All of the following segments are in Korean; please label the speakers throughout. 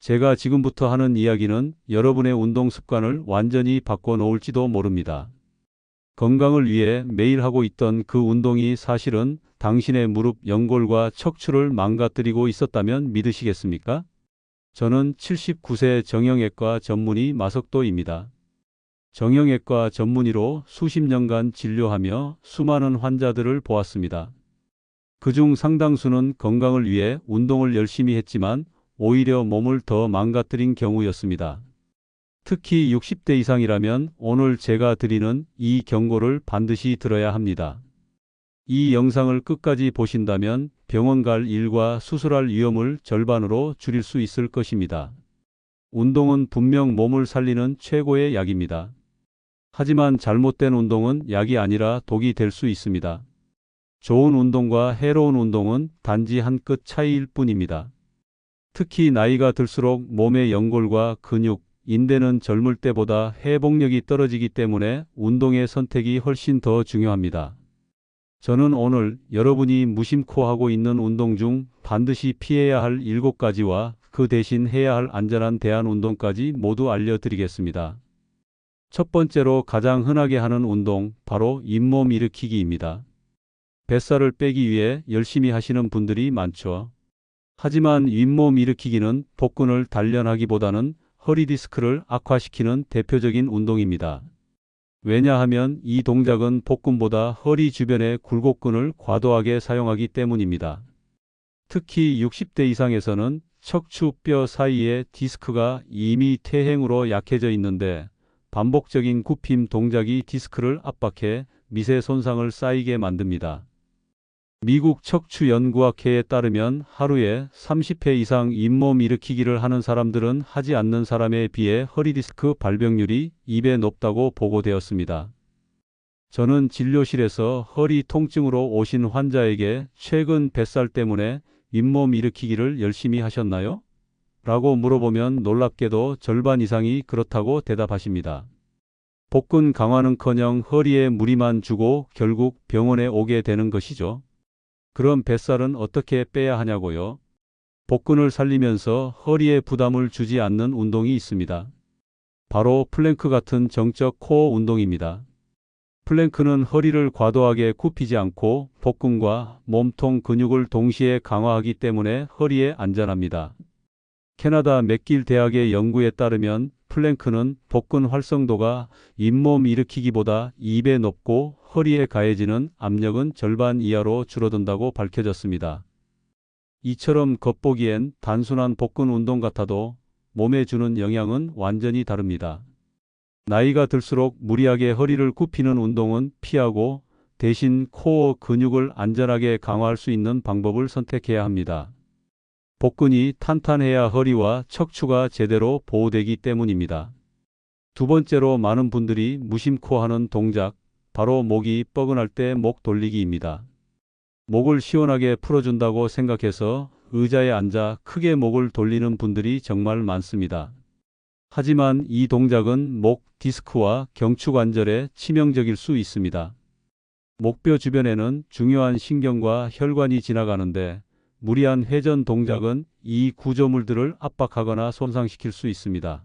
Speaker 1: 제가 지금부터 하는 이야기는 여러분의 운동 습관을 완전히 바꿔놓을지도 모릅니다. 건강을 위해 매일 하고 있던 그 운동이 사실은 당신의 무릎, 연골과 척추를 망가뜨리고 있었다면 믿으시겠습니까? 저는 79세 정형외과 전문의 마석도입니다. 정형외과 전문의로 수십 년간 진료하며 수많은 환자들을 보았습니다. 그중 상당수는 건강을 위해 운동을 열심히 했지만 오히려 몸을 더 망가뜨린 경우였습니다. 특히 60대 이상이라면 오늘 제가 드리는 이 경고를 반드시 들어야 합니다. 이 영상을 끝까지 보신다면 병원 갈 일과 수술할 위험을 절반으로 줄일 수 있을 것입니다. 운동은 분명 몸을 살리는 최고의 약입니다. 하지만 잘못된 운동은 약이 아니라 독이 될 수 있습니다. 좋은 운동과 해로운 운동은 단지 한 끗 차이일 뿐입니다. 특히 나이가 들수록 몸의 연골과 근육, 인대는 젊을 때보다 회복력이 떨어지기 때문에 운동의 선택이 훨씬 더 중요합니다. 저는 오늘 여러분이 무심코 하고 있는 운동 중 반드시 피해야 할 7가지와 그 대신 해야 할 안전한 대안 운동까지 모두 알려드리겠습니다. 첫 번째로 가장 흔하게 하는 운동, 바로 잇몸 일으키기입니다. 뱃살을 빼기 위해 열심히 하시는 분들이 많죠. 하지만 잇몸 일으키기는 복근을 단련하기보다는 허리 디스크를 악화시키는 대표적인 운동입니다. 왜냐하면 이 동작은 복근보다 허리 주변의 굴곡근을 과도하게 사용하기 때문입니다. 특히 60대 이상에서는 척추뼈 사이의 디스크가 이미 퇴행으로 약해져 있는데 반복적인 굽힘 동작이 디스크를 압박해 미세 손상을 쌓이게 만듭니다. 미국 척추연구학회에 따르면 하루에 30회 이상 잇몸 일으키기를 하는 사람들은 하지 않는 사람에 비해 허리디스크 발병률이 2배 높다고 보고되었습니다. 저는 진료실에서 허리 통증으로 오신 환자에게 최근 뱃살 때문에 잇몸 일으키기를 열심히 하셨나요? 라고 물어보면 놀랍게도 절반 이상이 그렇다고 대답하십니다. 복근 강화는커녕 허리에 무리만 주고 결국 병원에 오게 되는 것이죠. 그럼 뱃살은 어떻게 빼야 하냐고요? 복근을 살리면서 허리에 부담을 주지 않는 운동이 있습니다. 바로 플랭크 같은 정적 코어 운동입니다. 플랭크는 허리를 과도하게 굽히지 않고 복근과 몸통 근육을 동시에 강화하기 때문에 허리에 안전합니다. 캐나다 맥길 대학의 연구에 따르면 플랭크는 복근 활성도가 잇몸 일으키기보다 2배 높고 허리에 가해지는 압력은 절반 이하로 줄어든다고 밝혀졌습니다. 이처럼 겉보기엔 단순한 복근 운동 같아도 몸에 주는 영향은 완전히 다릅니다. 나이가 들수록 무리하게 허리를 굽히는 운동은 피하고 대신 코어 근육을 안전하게 강화할 수 있는 방법을 선택해야 합니다. 복근이 탄탄해야 허리와 척추가 제대로 보호되기 때문입니다. 두 번째로 많은 분들이 무심코 하는 동작, 바로 목이 뻐근할 때 목 돌리기입니다. 목을 시원하게 풀어준다고 생각해서 의자에 앉아 크게 목을 돌리는 분들이 정말 많습니다. 하지만 이 동작은 목 디스크와 경추관절에 치명적일 수 있습니다. 목뼈 주변에는 중요한 신경과 혈관이 지나가는데 무리한 회전 동작은 이 구조물들을 압박하거나 손상시킬 수 있습니다.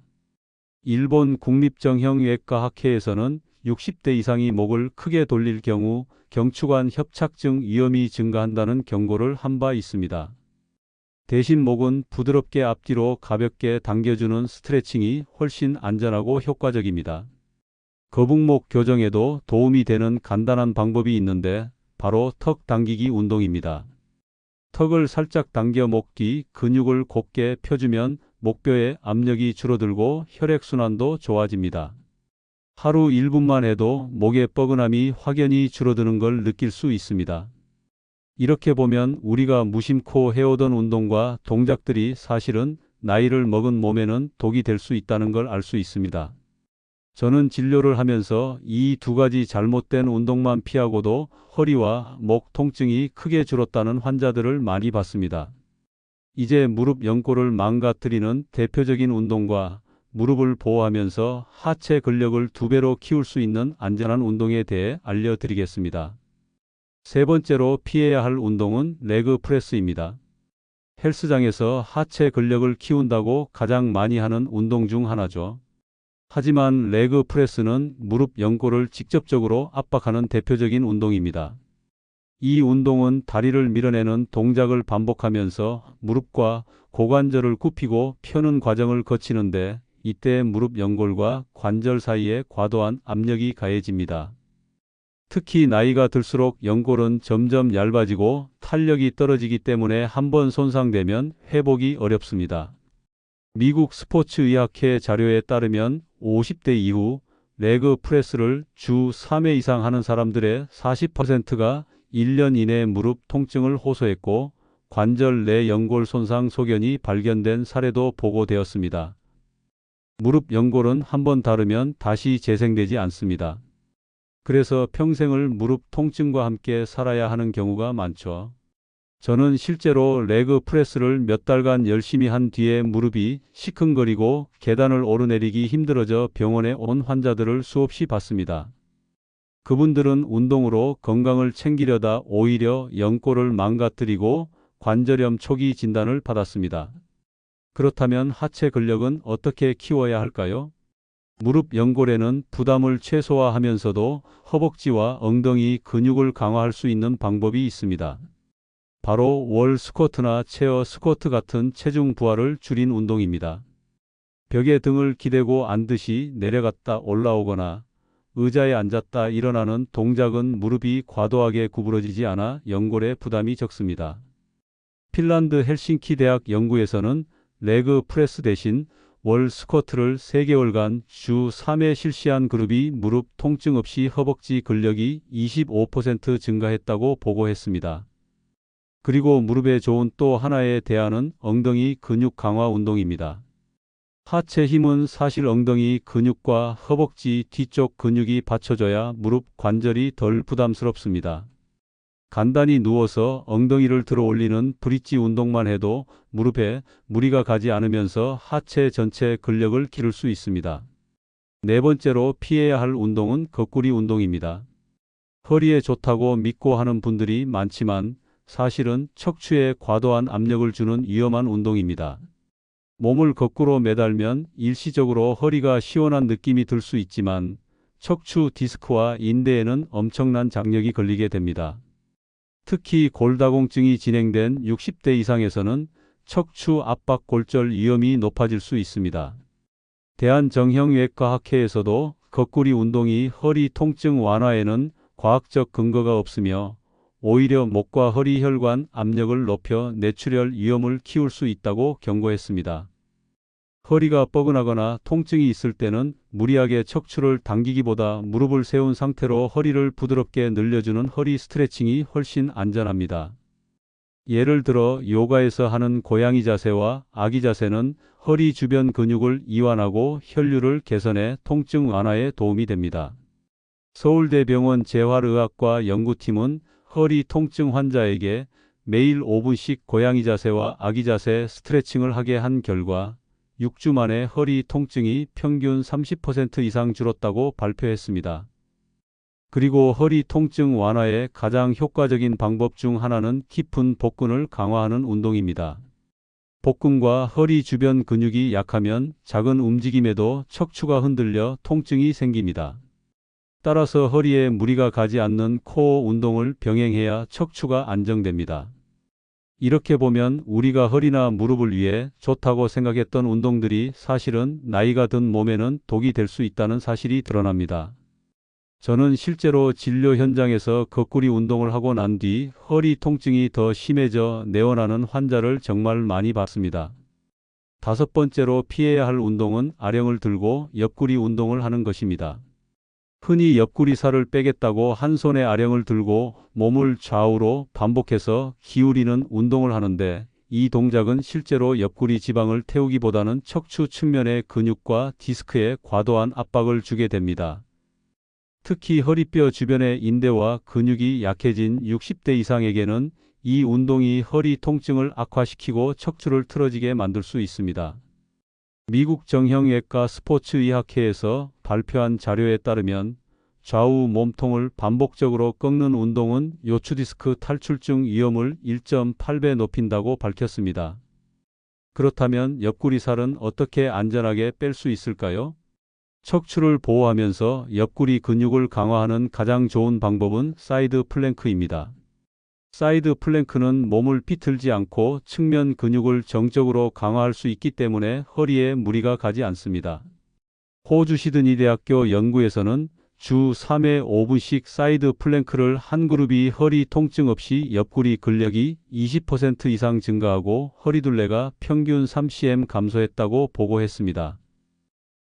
Speaker 1: 일본 국립정형외과학회에서는 60대 이상이 목을 크게 돌릴 경우 경추관 협착증 위험이 증가한다는 경고를 한 바 있습니다. 대신 목은 부드럽게 앞뒤로 가볍게 당겨주는 스트레칭이 훨씬 안전하고 효과적입니다. 거북목 교정에도 도움이 되는 간단한 방법이 있는데 바로 턱 당기기 운동입니다. 턱을 살짝 당겨 목 뒤 근육을 곧게 펴주면 목뼈의 압력이 줄어들고 혈액순환도 좋아집니다. 하루 1분만 해도 목의 뻐근함이 확연히 줄어드는 걸 느낄 수 있습니다. 이렇게 보면 우리가 무심코 해오던 운동과 동작들이 사실은 나이를 먹은 몸에는 독이 될 수 있다는 걸 알 수 있습니다. 저는 진료를 하면서 이 두 가지 잘못된 운동만 피하고도 허리와 목 통증이 크게 줄었다는 환자들을 많이 봤습니다. 이제 무릎 연골을 망가뜨리는 대표적인 운동과 무릎을 보호하면서 하체 근력을 2배로 키울 수 있는 안전한 운동에 대해 알려드리겠습니다. 세 번째로 피해야 할 운동은 레그 프레스입니다. 헬스장에서 하체 근력을 키운다고 가장 많이 하는 운동 중 하나죠. 하지만 레그 프레스는 무릎 연골을 직접적으로 압박하는 대표적인 운동입니다. 이 운동은 다리를 밀어내는 동작을 반복하면서 무릎과 고관절을 굽히고 펴는 과정을 거치는데, 이때 무릎 연골과 관절 사이에 과도한 압력이 가해집니다. 특히 나이가 들수록 연골은 점점 얇아지고 탄력이 떨어지기 때문에 한번 손상되면 회복이 어렵습니다. 미국 스포츠의학회 자료에 따르면 50대 이후 레그 프레스를 주 3회 이상 하는 사람들의 40%가 1년 이내 무릎 통증을 호소했고, 관절 내 연골 손상 소견이 발견된 사례도 보고되었습니다. 무릎 연골은 한번 다르면 다시 재생되지 않습니다. 그래서 평생을 무릎 통증과 함께 살아야 하는 경우가 많죠. 저는 실제로 레그 프레스를 몇 달간 열심히 한 뒤에 무릎이 시큰거리고 계단을 오르내리기 힘들어져 병원에 온 환자들을 수없이 봤습니다. 그분들은 운동으로 건강을 챙기려다 오히려 연골을 망가뜨리고 관절염 초기 진단을 받았습니다. 그렇다면 하체 근력은 어떻게 키워야 할까요? 무릎 연골에는 부담을 최소화하면서도 허벅지와 엉덩이 근육을 강화할 수 있는 방법이 있습니다. 바로 월 스쿼트나 체어 스쿼트 같은 체중 부하를 줄인 운동입니다. 벽에 등을 기대고 앉듯이 내려갔다 올라오거나 의자에 앉았다 일어나는 동작은 무릎이 과도하게 구부러지지 않아 연골에 부담이 적습니다. 핀란드 헬싱키 대학 연구에서는 레그 프레스 대신 월 스쿼트를 3개월간 주 3회 실시한 그룹이 무릎 통증 없이 허벅지 근력이 25% 증가했다고 보고했습니다. 그리고 무릎에 좋은 또 하나의 대안은 엉덩이 근육 강화 운동입니다. 하체 힘은 사실 엉덩이 근육과 허벅지 뒤쪽 근육이 받쳐줘야 무릎 관절이 덜 부담스럽습니다. 간단히 누워서 엉덩이를 들어 올리는 브릿지 운동만 해도 무릎에 무리가 가지 않으면서 하체 전체 근력을 기를 수 있습니다. 네 번째로 피해야 할 운동은 거꾸리 운동입니다. 허리에 좋다고 믿고 하는 분들이 많지만 사실은 척추에 과도한 압력을 주는 위험한 운동입니다. 몸을 거꾸로 매달면 일시적으로 허리가 시원한 느낌이 들 수 있지만 척추 디스크와 인대에는 엄청난 장력이 걸리게 됩니다. 특히 골다공증이 진행된 60대 이상에서는 척추 압박 골절 위험이 높아질 수 있습니다. 대한정형외과학회에서도 거꾸리 운동이 허리 통증 완화에는 과학적 근거가 없으며 오히려 목과 허리 혈관 압력을 높여 뇌출혈 위험을 키울 수 있다고 경고했습니다. 허리가 뻐근하거나 통증이 있을 때는 무리하게 척추를 당기기보다 무릎을 세운 상태로 허리를 부드럽게 늘려주는 허리 스트레칭이 훨씬 안전합니다. 예를 들어 요가에서 하는 고양이 자세와 아기 자세는 허리 주변 근육을 이완하고 혈류를 개선해 통증 완화에 도움이 됩니다. 서울대병원 재활의학과 연구팀은 허리 통증 환자에게 매일 5분씩 고양이 자세와 아기 자세 스트레칭을 하게 한 결과 6주 만에 허리 통증이 평균 30% 이상 줄었다고 발표했습니다. 그리고 허리 통증 완화에 가장 효과적인 방법 중 하나는 깊은 복근을 강화하는 운동입니다. 복근과 허리 주변 근육이 약하면 작은 움직임에도 척추가 흔들려 통증이 생깁니다. 따라서 허리에 무리가 가지 않는 코어 운동을 병행해야 척추가 안정됩니다. 이렇게 보면 우리가 허리나 무릎을 위해 좋다고 생각했던 운동들이 사실은 나이가 든 몸에는 독이 될 수 있다는 사실이 드러납니다. 저는 실제로 진료 현장에서 거꾸리 운동을 하고 난 뒤 허리 통증이 더 심해져 내원하는 환자를 정말 많이 봤습니다. 다섯 번째로 피해야 할 운동은 아령을 들고 옆구리 운동을 하는 것입니다. 흔히 옆구리 살을 빼겠다고 한 손에 아령을 들고 몸을 좌우로 반복해서 기울이는 운동을 하는데, 이 동작은 실제로 옆구리 지방을 태우기보다는 척추 측면의 근육과 디스크에 과도한 압박을 주게 됩니다. 특히 허리뼈 주변의 인대와 근육이 약해진 60대 이상에게는 이 운동이 허리 통증을 악화시키고 척추를 틀어지게 만들 수 있습니다. 미국 정형외과 스포츠의학회에서 발표한 자료에 따르면 좌우 몸통을 반복적으로 꺾는 운동은 요추디스크 탈출증 위험을 1.8배 높인다고 밝혔습니다. 그렇다면 옆구리살은 어떻게 안전하게 뺄 수 있을까요? 척추를 보호하면서 옆구리 근육을 강화하는 가장 좋은 방법은 사이드 플랭크입니다. 사이드 플랭크는 몸을 비틀지 않고 측면 근육을 정적으로 강화할 수 있기 때문에 허리에 무리가 가지 않습니다. 호주 시드니 대학교 연구에서는 주 3회 5분씩 사이드 플랭크를 한 그룹이 허리 통증 없이 옆구리 근력이 20% 이상 증가하고 허리둘레가 평균 3cm 감소했다고 보고했습니다.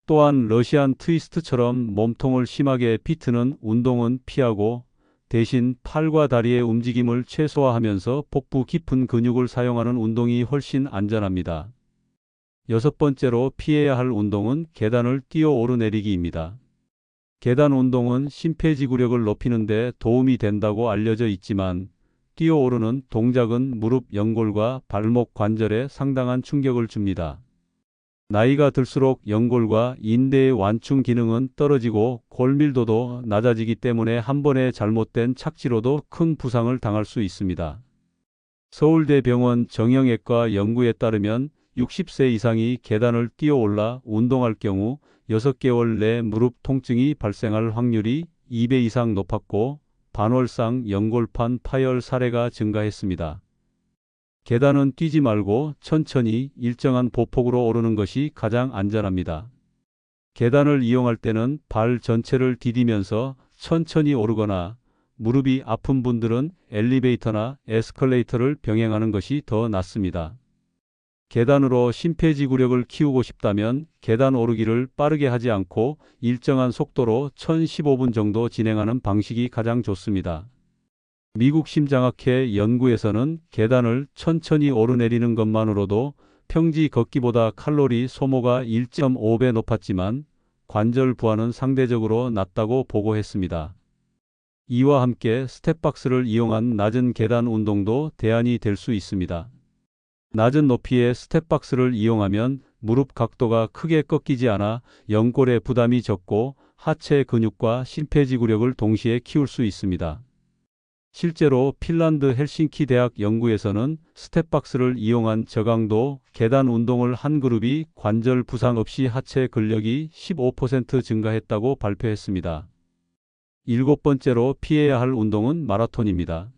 Speaker 1: 또한 러시안 트위스트처럼 몸통을 심하게 비트는 운동은 피하고 대신 팔과 다리의 움직임을 최소화하면서 복부 깊은 근육을 사용하는 운동이 훨씬 안전합니다. 여섯 번째로 피해야 할 운동은 계단을 뛰어 오르내리기입니다. 계단 운동은 심폐지구력을 높이는 데 도움이 된다고 알려져 있지만 뛰어 오르는 동작은 무릎 연골과 발목 관절에 상당한 충격을 줍니다. 나이가 들수록 연골과 인대의 완충 기능은 떨어지고 골밀도도 낮아지기 때문에 한 번의 잘못된 착지로도 큰 부상을 당할 수 있습니다. 서울대병원 정형외과 연구에 따르면 60세 이상이 계단을 뛰어 올라 운동할 경우 6개월 내 무릎 통증이 발생할 확률이 2배 이상 높았고 반월상 연골판 파열 사례가 증가했습니다. 계단은 뛰지 말고 천천히 일정한 보폭으로 오르는 것이 가장 안전합니다. 계단을 이용할 때는 발 전체를 디디면서 천천히 오르거나 무릎이 아픈 분들은 엘리베이터나 에스컬레이터를 병행하는 것이 더 낫습니다. 계단으로 심폐지구력을 키우고 싶다면 계단 오르기를 빠르게 하지 않고 일정한 속도로 1015분 정도 진행하는 방식이 가장 좋습니다. 미국 심장학회 연구에서는 계단을 천천히 오르내리는 것만으로도 평지 걷기보다 칼로리 소모가 1.5배 높았지만 관절 부하는 상대적으로 낮다고 보고했습니다. 이와 함께 스텝박스를 이용한 낮은 계단 운동도 대안이 될 수 있습니다. 낮은 높이의 스텝박스를 이용하면 무릎 각도가 크게 꺾이지 않아 연골의 부담이 적고 하체 근육과 심폐지구력을 동시에 키울 수 있습니다. 실제로 핀란드 헬싱키 대학 연구에서는 스텝박스를 이용한 저강도 계단 운동을 한 그룹이 관절 부상 없이 하체 근력이 15% 증가했다고 발표했습니다. 일곱 번째로 피해야 할 운동은 마라톤입니다.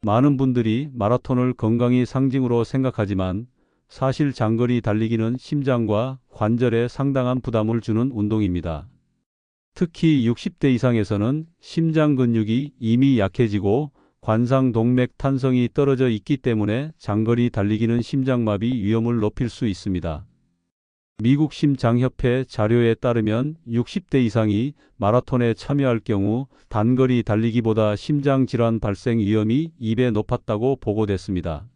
Speaker 1: 많은 분들이 마라톤을 건강의 상징으로 생각하지만 사실 장거리 달리기는 심장과 관절에 상당한 부담을 주는 운동입니다. 특히 60대 이상에서는 심장 근육이 이미 약해지고 관상동맥 탄성이 떨어져 있기 때문에 장거리 달리기는 심장마비 위험을 높일 수 있습니다. 미국 심장협회 자료에 따르면 60대 이상이 마라톤에 참여할 경우 단거리 달리기보다 심장질환 발생 위험이 2배 높았다고 보고됐습니다.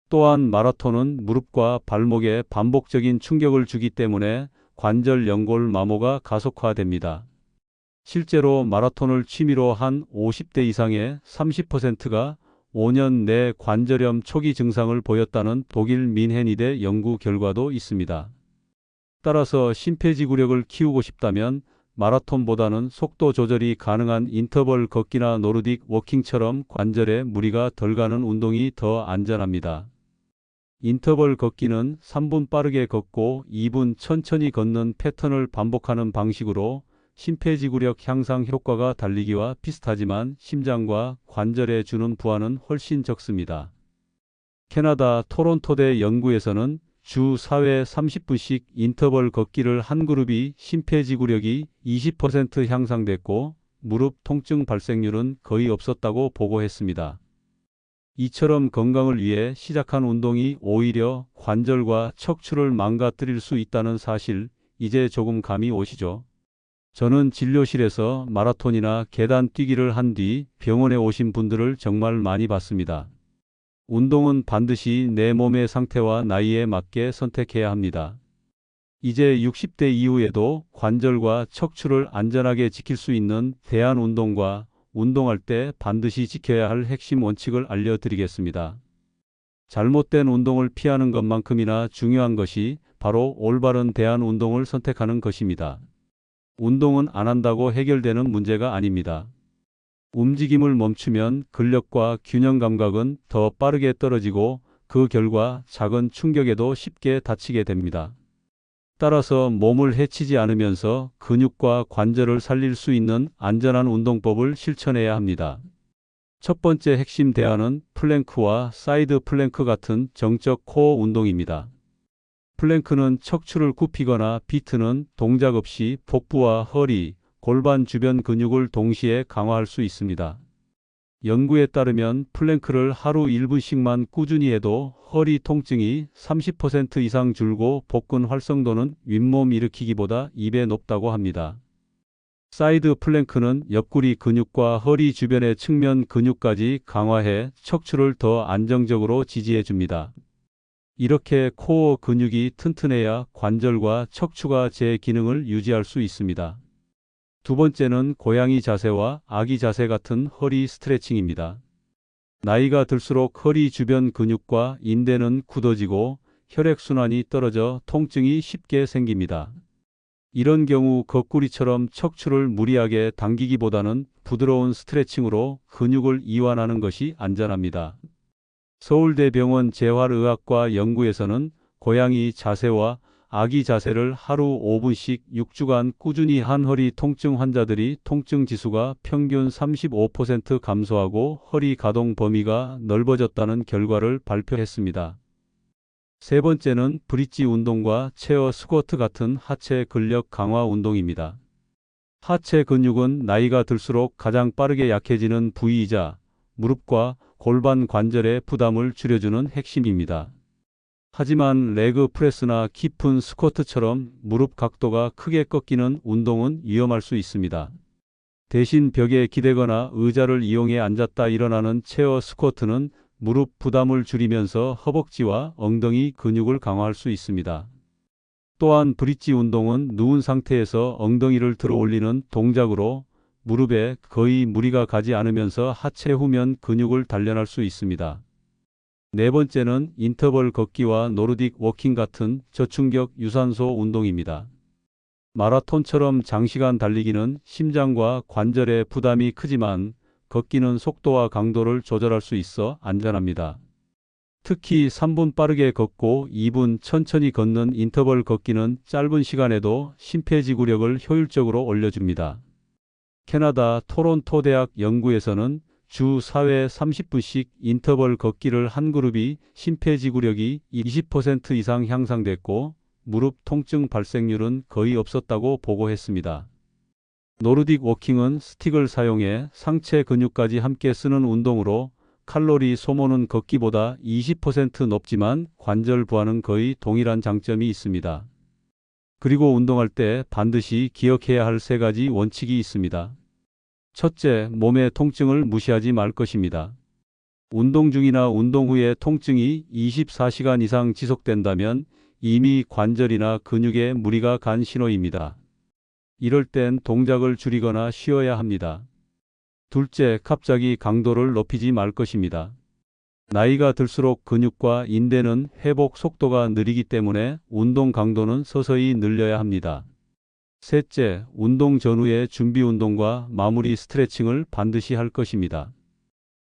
Speaker 1: 또한 마라톤은 무릎과 발목에 반복적인 충격을 주기 때문에 관절 연골 마모가 가속화됩니다. 실제로 마라톤을 취미로 한 50대 이상의 30%가 5년 내 관절염 초기 증상을 보였다는 독일 민헨이대 연구 결과도 있습니다. 따라서 심폐지구력을 키우고 싶다면 마라톤보다는 속도 조절이 가능한 인터벌 걷기나 노르딕 워킹처럼 관절에 무리가 덜 가는 운동이 더 안전합니다. 인터벌 걷기는 3분 빠르게 걷고 2분 천천히 걷는 패턴을 반복하는 방식으로 심폐지구력 향상 효과가 달리기와 비슷하지만 심장과 관절에 주는 부하는 훨씬 적습니다. 캐나다 토론토대 연구에서는 주 4회 30분씩 인터벌 걷기를 한 그룹이 심폐지구력이 20% 향상됐고 무릎 통증 발생률은 거의 없었다고 보고했습니다. 이처럼 건강을 위해 시작한 운동이 오히려 관절과 척추를 망가뜨릴 수 있다는 사실, 이제 조금 감이 오시죠? 저는 진료실에서 마라톤이나 계단 뛰기를 한 뒤 병원에 오신 분들을 정말 많이 봤습니다. 운동은 반드시 내 몸의 상태와 나이에 맞게 선택해야 합니다. 이제 60대 이후에도 관절과 척추를 안전하게 지킬 수 있는 대안 운동과 운동할 때 반드시 지켜야 할 핵심 원칙을 알려드리겠습니다. 잘못된 운동을 피하는 것만큼이나 중요한 것이 바로 올바른 대안 운동을 선택하는 것입니다. 운동은 안 한다고 해결되는 문제가 아닙니다. 움직임을 멈추면 근력과 균형 감각은 더 빠르게 떨어지고 그 결과 작은 충격에도 쉽게 다치게 됩니다. 따라서 몸을 해치지 않으면서 근육과 관절을 살릴 수 있는 안전한 운동법을 실천해야 합니다. 첫 번째 핵심 대안은 플랭크와 사이드 플랭크 같은 정적 코어 운동입니다. 플랭크는 척추를 굽히거나 비트는 동작 없이 복부와 허리, 골반 주변 근육을 동시에 강화할 수 있습니다. 연구에 따르면 플랭크를 하루 1분씩만 꾸준히 해도 허리 통증이 30% 이상 줄고 복근 활성도는 윗몸 일으키기보다 2배 높다고 합니다. 사이드 플랭크는 옆구리 근육과 허리 주변의 측면 근육까지 강화해 척추를 더 안정적으로 지지해 줍니다. 이렇게 코어 근육이 튼튼해야 관절과 척추가 제 기능을 유지할 수 있습니다. 두 번째는 고양이 자세와 아기 자세 같은 허리 스트레칭입니다. 나이가 들수록 허리 주변 근육과 인대는 굳어지고 혈액순환이 떨어져 통증이 쉽게 생깁니다. 이런 경우 거꾸리처럼 척추를 무리하게 당기기보다는 부드러운 스트레칭으로 근육을 이완하는 것이 안전합니다. 서울대병원 재활의학과 연구에서는 고양이 자세와 아기 자세를 하루 5분씩 6주간 꾸준히 한 허리 통증 환자들이 통증 지수가 평균 35% 감소하고 허리 가동 범위가 넓어졌다는 결과를 발표했습니다. 세 번째는 브릿지 운동과 체어 스쿼트 같은 하체 근력 강화 운동입니다. 하체 근육은 나이가 들수록 가장 빠르게 약해지는 부위이자 무릎과 골반 관절의 부담을 줄여주는 핵심입니다. 하지만 레그 프레스나 깊은 스쿼트처럼 무릎 각도가 크게 꺾이는 운동은 위험할 수 있습니다. 대신 벽에 기대거나 의자를 이용해 앉았다 일어나는 체어 스쿼트는 무릎 부담을 줄이면서 허벅지와 엉덩이 근육을 강화할 수 있습니다. 또한 브릿지 운동은 누운 상태에서 엉덩이를 들어 올리는 동작으로 무릎에 거의 무리가 가지 않으면서 하체 후면 근육을 단련할 수 있습니다. 네 번째는 인터벌 걷기와 노르딕 워킹 같은 저충격 유산소 운동입니다. 마라톤처럼 장시간 달리기는 심장과 관절에 부담이 크지만 걷기는 속도와 강도를 조절할 수 있어 안전합니다. 특히 3분 빠르게 걷고 2분 천천히 걷는 인터벌 걷기는 짧은 시간에도 심폐지구력을 효율적으로 올려줍니다. 캐나다 토론토 대학 연구에서는 주 4회 30분씩 인터벌 걷기를 한 그룹이 심폐지구력이 20% 이상 향상됐고 무릎 통증 발생률은 거의 없었다고 보고했습니다. 노르딕 워킹은 스틱을 사용해 상체 근육까지 함께 쓰는 운동으로 칼로리 소모는 걷기보다 20% 높지만 관절 부하는 거의 동일한 장점이 있습니다. 그리고 운동할 때 반드시 기억해야 할 세 가지 원칙이 있습니다. 첫째, 몸의 통증을 무시하지 말 것입니다. 운동 중이나 운동 후에 통증이 24시간 이상 지속된다면 이미 관절이나 근육에 무리가 간 신호입니다. 이럴 땐 동작을 줄이거나 쉬어야 합니다. 둘째, 갑자기 강도를 높이지 말 것입니다. 나이가 들수록 근육과 인대는 회복 속도가 느리기 때문에 운동 강도는 서서히 늘려야 합니다. 셋째, 운동 전후의 준비 운동과 마무리 스트레칭을 반드시 할 것입니다.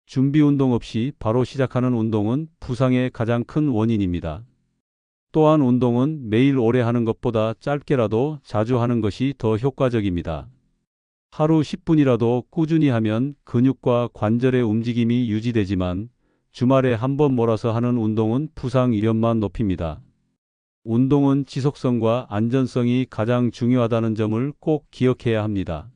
Speaker 1: 준비 운동 없이 바로 시작하는 운동은 부상의 가장 큰 원인입니다. 또한 운동은 매일 오래 하는 것보다 짧게라도 자주 하는 것이 더 효과적입니다. 하루 10분이라도 꾸준히 하면 근육과 관절의 움직임이 유지되지만 주말에 한 번 몰아서 하는 운동은 부상 위험만 높입니다. 운동은 지속성과 안전성이 가장 중요하다는 점을 꼭 기억해야 합니다.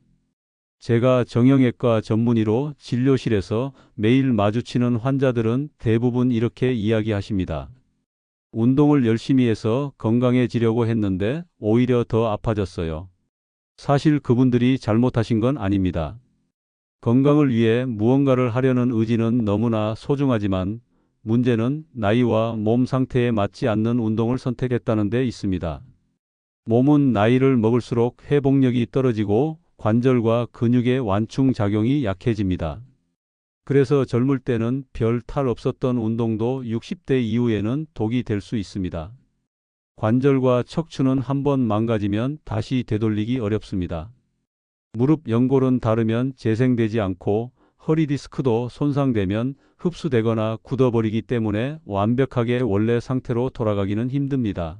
Speaker 1: 제가 정형외과 전문의로 진료실에서 매일 마주치는 환자들은 대부분 이렇게 이야기하십니다. 운동을 열심히 해서 건강해지려고 했는데 오히려 더 아파졌어요. 사실 그분들이 잘못하신 건 아닙니다. 건강을 위해 무언가를 하려는 의지는 너무나 소중하지만 문제는 나이와 몸 상태에 맞지 않는 운동을 선택했다는 데 있습니다. 몸은 나이를 먹을수록 회복력이 떨어지고 관절과 근육의 완충 작용이 약해집니다. 그래서 젊을 때는 별 탈 없었던 운동도 60대 이후에는 독이 될 수 있습니다. 관절과 척추는 한번 망가지면 다시 되돌리기 어렵습니다. 무릎 연골은 다르면 재생되지 않고 허리 디스크도 손상되면 흡수되거나 굳어버리기 때문에 완벽하게 원래 상태로 돌아가기는 힘듭니다.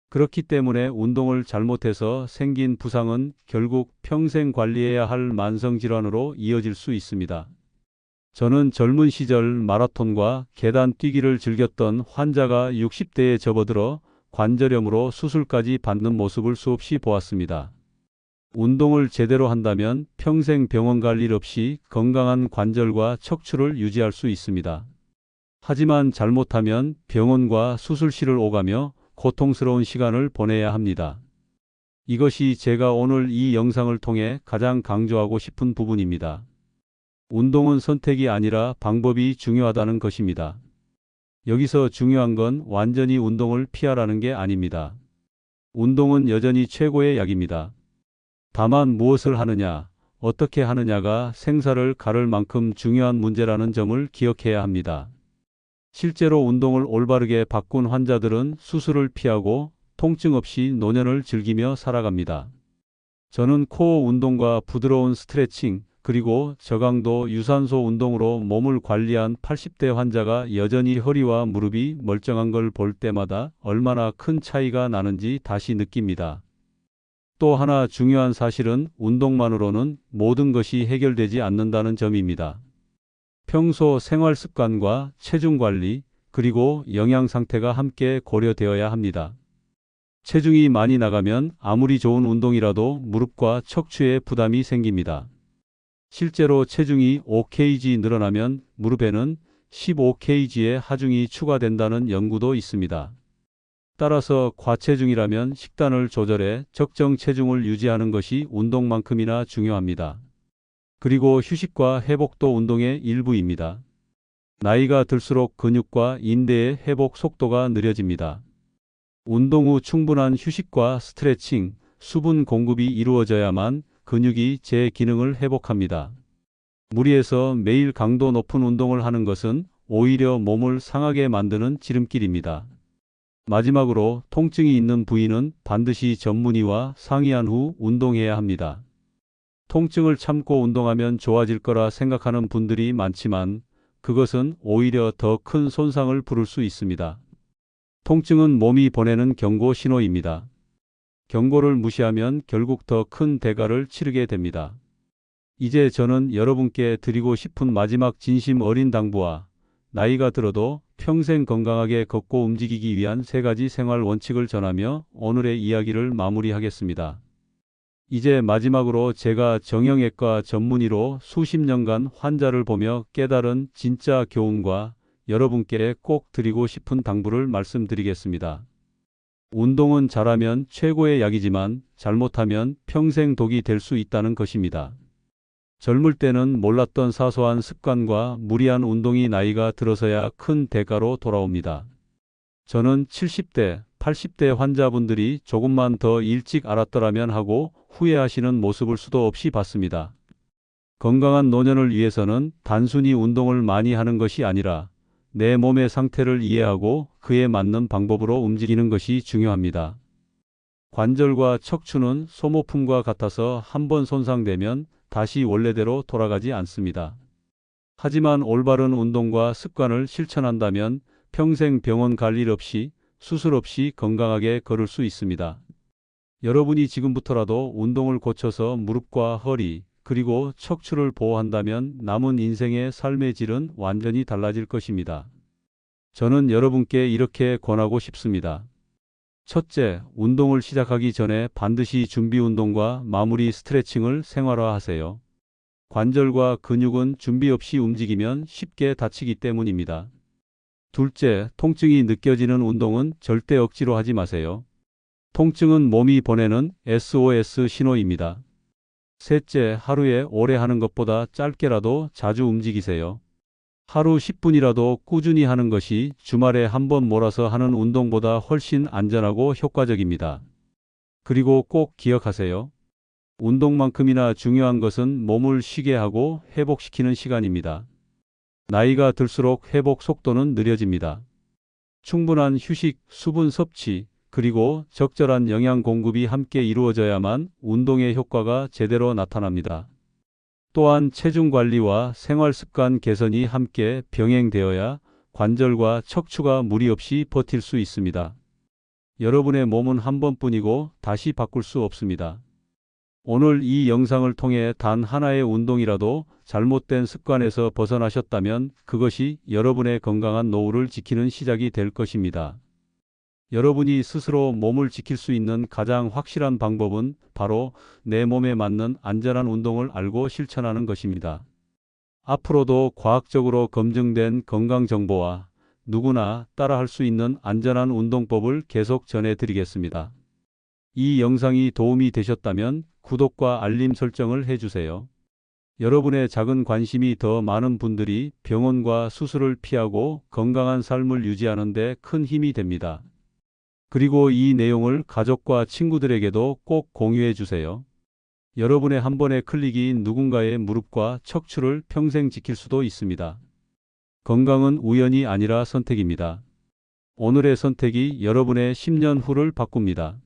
Speaker 1: 그렇기 때문에 운동을 잘못해서 생긴 부상은 결국 평생 관리해야 할 만성질환으로 이어질 수 있습니다. 저는 젊은 시절 마라톤과 계단 뛰기를 즐겼던 환자가 60대에 접어들어 관절염으로 수술까지 받는 모습을 수없이 보았습니다. 운동을 제대로 한다면 평생 병원 갈 일 없이 건강한 관절과 척추를 유지할 수 있습니다. 하지만 잘못하면 병원과 수술실을 오가며 고통스러운 시간을 보내야 합니다. 이것이 제가 오늘 이 영상을 통해 가장 강조하고 싶은 부분입니다. 운동은 선택이 아니라 방법이 중요하다는 것입니다. 여기서 중요한 건 완전히 운동을 피하라는 게 아닙니다. 운동은 여전히 최고의 약입니다. 다만 무엇을 하느냐, 어떻게 하느냐가 생사를 가를 만큼 중요한 문제라는 점을 기억해야 합니다. 실제로 운동을 올바르게 바꾼 환자들은 수술을 피하고 통증 없이 노년을 즐기며 살아갑니다. 저는 코어 운동과 부드러운 스트레칭, 그리고 저강도 유산소 운동으로 몸을 관리한 80대 환자가 여전히 허리와 무릎이 멀쩡한 걸 볼 때마다 얼마나 큰 차이가 나는지 다시 느낍니다. 또 하나 중요한 사실은 운동만으로는 모든 것이 해결되지 않는다는 점입니다. 평소 생활 습관과 체중 관리, 그리고 영양 상태가 함께 고려되어야 합니다. 체중이 많이 나가면 아무리 좋은 운동이라도 무릎과 척추에 부담이 생깁니다. 실제로 체중이 5kg 늘어나면 무릎에는 15kg의 하중이 추가된다는 연구도 있습니다. 따라서 과체중이라면 식단을 조절해 적정 체중을 유지하는 것이 운동만큼이나 중요합니다. 그리고 휴식과 회복도 운동의 일부입니다. 나이가 들수록 근육과 인대의 회복 속도가 느려집니다. 운동 후 충분한 휴식과 스트레칭, 수분 공급이 이루어져야만 근육이 제 기능을 회복합니다. 무리해서 매일 강도 높은 운동을 하는 것은 오히려 몸을 상하게 만드는 지름길입니다. 마지막으로 통증이 있는 부위는 반드시 전문의와 상의한 후 운동해야 합니다. 통증을 참고 운동하면 좋아질 거라 생각하는 분들이 많지만 그것은 오히려 더 큰 손상을 부를 수 있습니다. 통증은 몸이 보내는 경고 신호입니다. 경고를 무시하면 결국 더 큰 대가를 치르게 됩니다. 이제 저는 여러분께 드리고 싶은 마지막 진심 어린 당부와 나이가 들어도 평생 건강하게 걷고 움직이기 위한 3가지 생활 원칙을 전하며 오늘의 이야기를 마무리하겠습니다. 이제 마지막으로 제가 정형외과 전문의로 수십 년간 환자를 보며 깨달은 진짜 교훈과 여러분께 꼭 드리고 싶은 당부를 말씀드리겠습니다. 운동은 잘하면 최고의 약이지만 잘못하면 평생 독이 될 수 있다는 것입니다. 젊을 때는 몰랐던 사소한 습관과 무리한 운동이 나이가 들어서야 큰 대가로 돌아옵니다. 저는 70대, 80대 환자분들이 조금만 더 일찍 알았더라면 하고 후회하시는 모습을 수도 없이 봤습니다. 건강한 노년을 위해서는 단순히 운동을 많이 하는 것이 아니라 내 몸의 상태를 이해하고 그에 맞는 방법으로 움직이는 것이 중요합니다. 관절과 척추는 소모품과 같아서 한번 손상되면 다시 원래대로 돌아가지 않습니다. 하지만 올바른 운동과 습관을 실천한다면 평생 병원 갈 일 없이 수술 없이 건강하게 걸을 수 있습니다. 여러분이 지금부터라도 운동을 고쳐서 무릎과 허리, 그리고 척추를 보호한다면 남은 인생의 삶의 질은 완전히 달라질 것입니다. 저는 여러분께 이렇게 권하고 싶습니다. 첫째, 운동을 시작하기 전에 반드시 준비 운동과 마무리 스트레칭을 생활화하세요. 관절과 근육은 준비 없이 움직이면 쉽게 다치기 때문입니다. 둘째, 통증이 느껴지는 운동은 절대 억지로 하지 마세요. 통증은 몸이 보내는 SOS 신호입니다. 셋째, 하루에 오래 하는 것보다 짧게라도 자주 움직이세요. 하루 10분이라도 꾸준히 하는 것이 주말에 한번 몰아서 하는 운동보다 훨씬 안전하고 효과적입니다. 그리고 꼭 기억하세요. 운동만큼이나 중요한 것은 몸을 쉬게 하고 회복시키는 시간입니다. 나이가 들수록 회복 속도는 느려집니다. 충분한 휴식, 수분 섭취, 그리고 적절한 영양 공급이 함께 이루어져야만 운동의 효과가 제대로 나타납니다. 또한 체중 관리와 생활 습관 개선이 함께 병행되어야 관절과 척추가 무리 없이 버틸 수 있습니다. 여러분의 몸은 한 번뿐이고 다시 바꿀 수 없습니다. 오늘 이 영상을 통해 단 하나의 운동이라도 잘못된 습관에서 벗어나셨다면 그것이 여러분의 건강한 노후를 지키는 시작이 될 것입니다. 여러분이 스스로 몸을 지킬 수 있는 가장 확실한 방법은 바로 내 몸에 맞는 안전한 운동을 알고 실천하는 것입니다. 앞으로도 과학적으로 검증된 건강 정보와 누구나 따라할 수 있는 안전한 운동법을 계속 전해드리겠습니다. 이 영상이 도움이 되셨다면 구독과 알림 설정을 해주세요. 여러분의 작은 관심이 더 많은 분들이 병원과 수술을 피하고 건강한 삶을 유지하는 데 큰 힘이 됩니다. 그리고 이 내용을 가족과 친구들에게도 꼭 공유해 주세요. 여러분의 한 번의 클릭이 누군가의 무릎과 척추를 평생 지킬 수도 있습니다. 건강은 우연이 아니라 선택입니다. 오늘의 선택이 여러분의 10년 후를 바꿉니다.